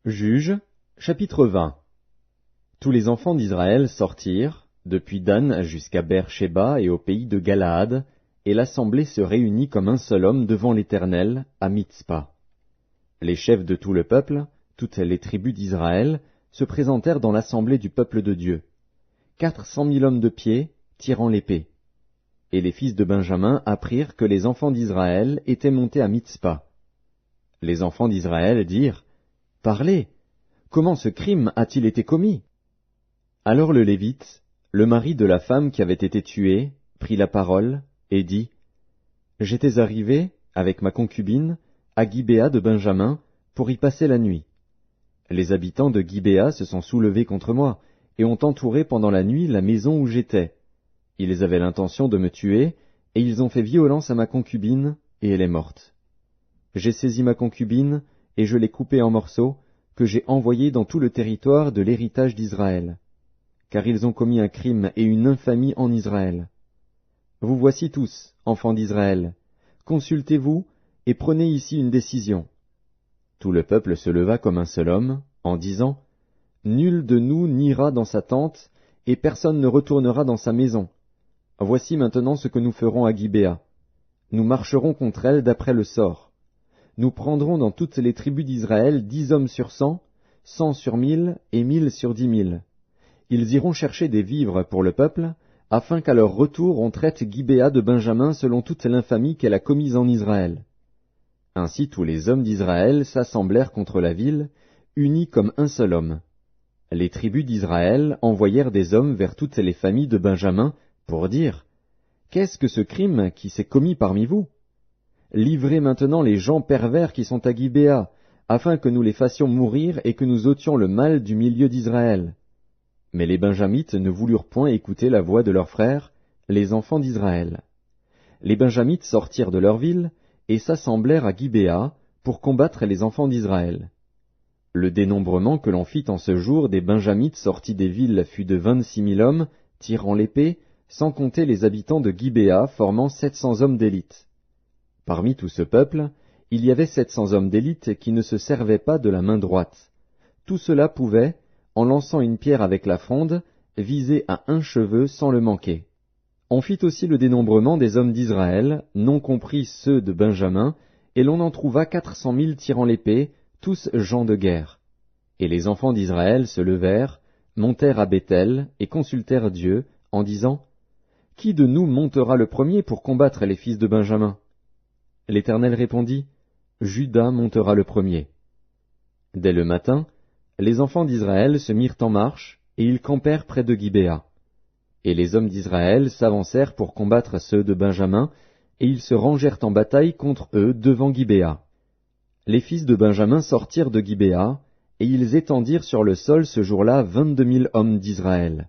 Juges, chapitre 20. Tous les enfants d'Israël sortirent, depuis Dan jusqu'à Beer-Shéba et au pays de Galaad, et l'assemblée se réunit comme un seul homme devant l'Éternel, à Mitzpa. Les chefs de tout le peuple, toutes les tribus d'Israël, se présentèrent dans l'assemblée du peuple de Dieu. 400 000 hommes de pied, tirant l'épée. Et les fils de Benjamin apprirent que les enfants d'Israël étaient montés à Mitzpa. Les enfants d'Israël dirent: « Parlez, comment ce crime a-t-il été commis ?» Alors le Lévite, le mari de la femme qui avait été tuée, prit la parole et dit: « J'étais arrivé, avec ma concubine, à Gibéa de Benjamin, pour y passer la nuit. Les habitants de Gibéa se sont soulevés contre moi, et ont entouré pendant la nuit la maison où j'étais. Ils avaient l'intention de me tuer, et ils ont fait violence à ma concubine, et elle est morte. J'ai saisi ma concubine, et je l'ai coupée en morceaux, que j'ai envoyée dans tout le territoire de l'héritage d'Israël. Car ils ont commis un crime et une infamie en Israël. Vous voici tous, enfants d'Israël, consultez-vous, et prenez ici une décision. » Tout le peuple se leva comme un seul homme, en disant: « Nul de nous n'ira dans sa tente, et personne ne retournera dans sa maison. Voici maintenant ce que nous ferons à Gibéa. Nous marcherons contre elle d'après le sort. Nous prendrons dans toutes les tribus d'Israël 10 hommes sur 100, 100 sur 1000 et 1000 sur 10 000. Ils iront chercher des vivres pour le peuple, afin qu'à leur retour on traite Gibéa de Benjamin selon toute l'infamie qu'elle a commise en Israël. » Ainsi tous les hommes d'Israël s'assemblèrent contre la ville, unis comme un seul homme. Les tribus d'Israël envoyèrent des hommes vers toutes les familles de Benjamin pour dire: « Qu'est-ce que ce crime qui s'est commis parmi vous? Livrez maintenant les gens pervers qui sont à Gibéa, afin que nous les fassions mourir et que nous ôtions le mal du milieu d'Israël. » Mais les Benjamites ne voulurent point écouter la voix de leurs frères, les enfants d'Israël. Les Benjamites sortirent de leur ville et s'assemblèrent à Gibéa pour combattre les enfants d'Israël. Le dénombrement que l'on fit en ce jour des Benjamites sortis des villes fut de 26 000 hommes, tirant l'épée, sans compter les habitants de Gibéa formant 700 hommes d'élite. Parmi tout ce peuple, il y avait 700 hommes d'élite qui ne se servaient pas de la main droite. Tout cela pouvait, en lançant une pierre avec la fronde, viser à un cheveu sans le manquer. On fit aussi le dénombrement des hommes d'Israël, non compris ceux de Benjamin, et l'on en trouva 400 000 tirant l'épée, tous gens de guerre. Et les enfants d'Israël se levèrent, montèrent à Béthel, et consultèrent Dieu, en disant: « Qui de nous montera le premier pour combattre les fils de Benjamin ?» L'Éternel répondit: « Juda montera le premier. » Dès le matin, les enfants d'Israël se mirent en marche, et ils campèrent près de Gibéa. Et les hommes d'Israël s'avancèrent pour combattre ceux de Benjamin, et ils se rangèrent en bataille contre eux devant Gibéa. Les fils de Benjamin sortirent de Gibéa, et ils étendirent sur le sol ce jour-là 22 000 hommes d'Israël.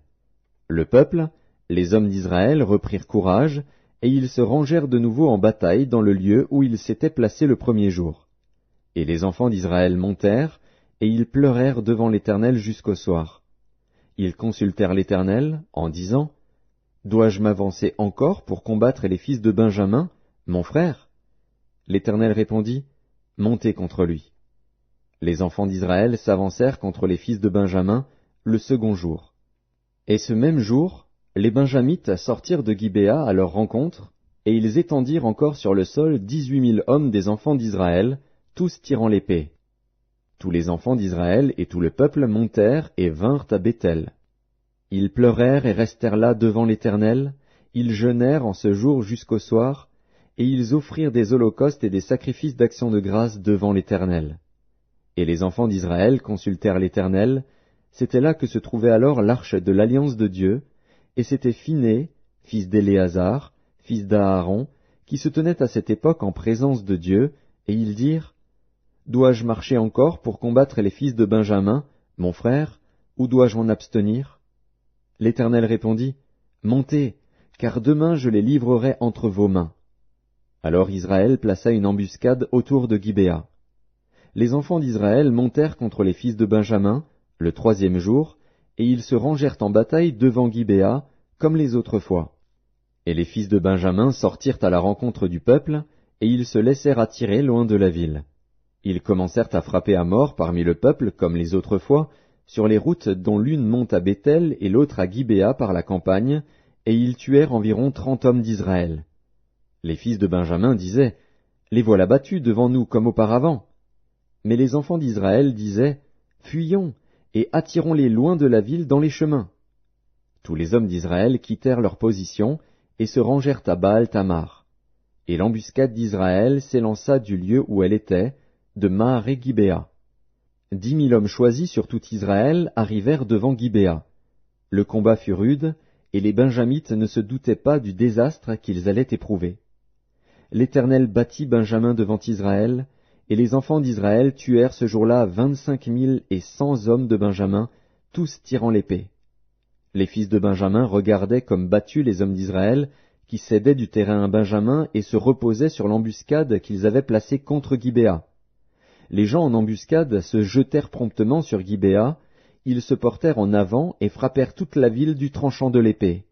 Le peuple, les hommes d'Israël reprirent courage, et ils se rangèrent de nouveau en bataille dans le lieu où ils s'étaient placés le premier jour. Et les enfants d'Israël montèrent, et ils pleurèrent devant l'Éternel jusqu'au soir. Ils consultèrent l'Éternel, en disant: « Dois-je m'avancer encore pour combattre les fils de Benjamin, mon frère ?» L'Éternel répondit: « Montez contre lui. » Les enfants d'Israël s'avancèrent contre les fils de Benjamin le second jour. Et ce même jour, les Benjamites sortirent de Gibéa à leur rencontre, et ils étendirent encore sur le sol 18 000 hommes des enfants d'Israël, tous tirant l'épée. Tous les enfants d'Israël et tout le peuple montèrent et vinrent à Béthel. Ils pleurèrent et restèrent là devant l'Éternel, ils jeûnèrent en ce jour jusqu'au soir, et ils offrirent des holocaustes et des sacrifices d'action de grâce devant l'Éternel. Et les enfants d'Israël consultèrent l'Éternel, c'était là que se trouvait alors l'arche de l'alliance de Dieu, et c'était Phiné, fils d'Éléazar, fils d'Aaron, qui se tenait à cette époque en présence de Dieu, et ils dirent: « Dois-je marcher encore pour combattre les fils de Benjamin, mon frère, ou dois-je m'en abstenir ?» L'Éternel répondit: « Montez, car demain je les livrerai entre vos mains. » Alors Israël plaça une embuscade autour de Gibéa. Les enfants d'Israël montèrent contre les fils de Benjamin, le troisième jour, et ils se rangèrent en bataille devant Gibéa, comme les autres fois. Et les fils de Benjamin sortirent à la rencontre du peuple, et ils se laissèrent attirer loin de la ville. Ils commencèrent à frapper à mort parmi le peuple, comme les autres fois, sur les routes dont l'une monte à Béthel et l'autre à Gibéa par la campagne, et ils tuèrent environ 30 hommes d'Israël. Les fils de Benjamin disaient, « Les voilà battus devant nous comme auparavant. » Mais les enfants d'Israël disaient, « Fuyons, et attirons-les loin de la ville dans les chemins. » Tous les hommes d'Israël quittèrent leur position et se rangèrent à Baal-Tamar. Et l'embuscade d'Israël s'élança du lieu où elle était, de Maharé-Gibéa. 10 000 hommes choisis sur tout Israël arrivèrent devant Gibéa. Le combat fut rude, et les Benjamites ne se doutaient pas du désastre qu'ils allaient éprouver. L'Éternel battit Benjamin devant Israël, et les enfants d'Israël tuèrent ce jour-là 25 100 hommes de Benjamin, tous tirant l'épée. Les fils de Benjamin regardaient comme battus les hommes d'Israël, qui cédaient du terrain à Benjamin et se reposaient sur l'embuscade qu'ils avaient placée contre Gibéa. Les gens en embuscade se jetèrent promptement sur Gibéa, ils se portèrent en avant et frappèrent toute la ville du tranchant de l'épée.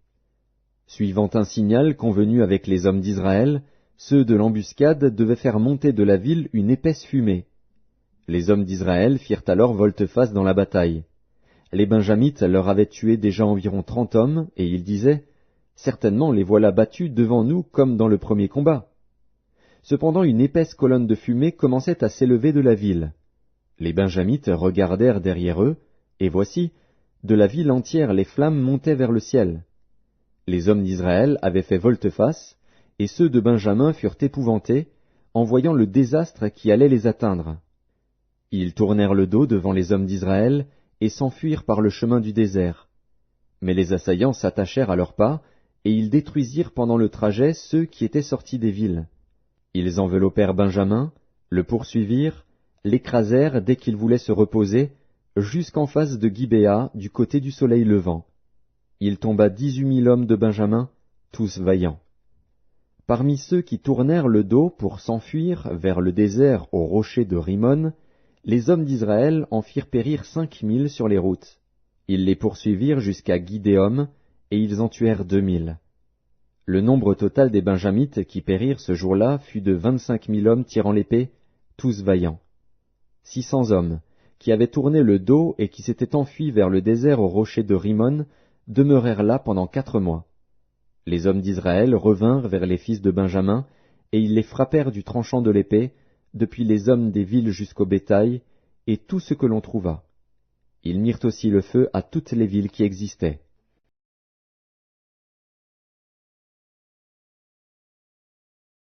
Suivant un signal convenu avec les hommes d'Israël, ceux de l'embuscade devaient faire monter de la ville une épaisse fumée. Les hommes d'Israël firent alors volte-face dans la bataille. Les Benjamites leur avaient tué déjà environ 30 hommes, et ils disaient, « Certainement les voilà battus devant nous comme dans le premier combat. » Cependant une épaisse colonne de fumée commençait à s'élever de la ville. Les Benjamites regardèrent derrière eux, et voici, de la ville entière les flammes montaient vers le ciel. Les hommes d'Israël avaient fait volte-face, et ceux de Benjamin furent épouvantés, en voyant le désastre qui allait les atteindre. Ils tournèrent le dos devant les hommes d'Israël, et s'enfuirent par le chemin du désert. Mais les assaillants s'attachèrent à leurs pas, et ils détruisirent pendant le trajet ceux qui étaient sortis des villes. Ils enveloppèrent Benjamin, le poursuivirent, l'écrasèrent dès qu'il voulait se reposer, jusqu'en face de Gibéa, du côté du soleil levant. Il tomba 18 000 hommes de Benjamin, tous vaillants. Parmi ceux qui tournèrent le dos pour s'enfuir vers le désert au rocher de Rimon, les hommes d'Israël en firent périr 5 000 sur les routes. Ils les poursuivirent jusqu'à Guidéom, et ils en tuèrent 2 000. Le nombre total des Benjamites qui périrent ce jour-là fut de 25 000 hommes tirant l'épée, tous vaillants. 600 hommes, qui avaient tourné le dos et qui s'étaient enfuis vers le désert au rocher de Rimon, demeurèrent là pendant 4 mois. Les hommes d'Israël revinrent vers les fils de Benjamin, et ils les frappèrent du tranchant de l'épée, depuis les hommes des villes jusqu'au bétail, et tout ce que l'on trouva. Ils mirent aussi le feu à toutes les villes qui existaient.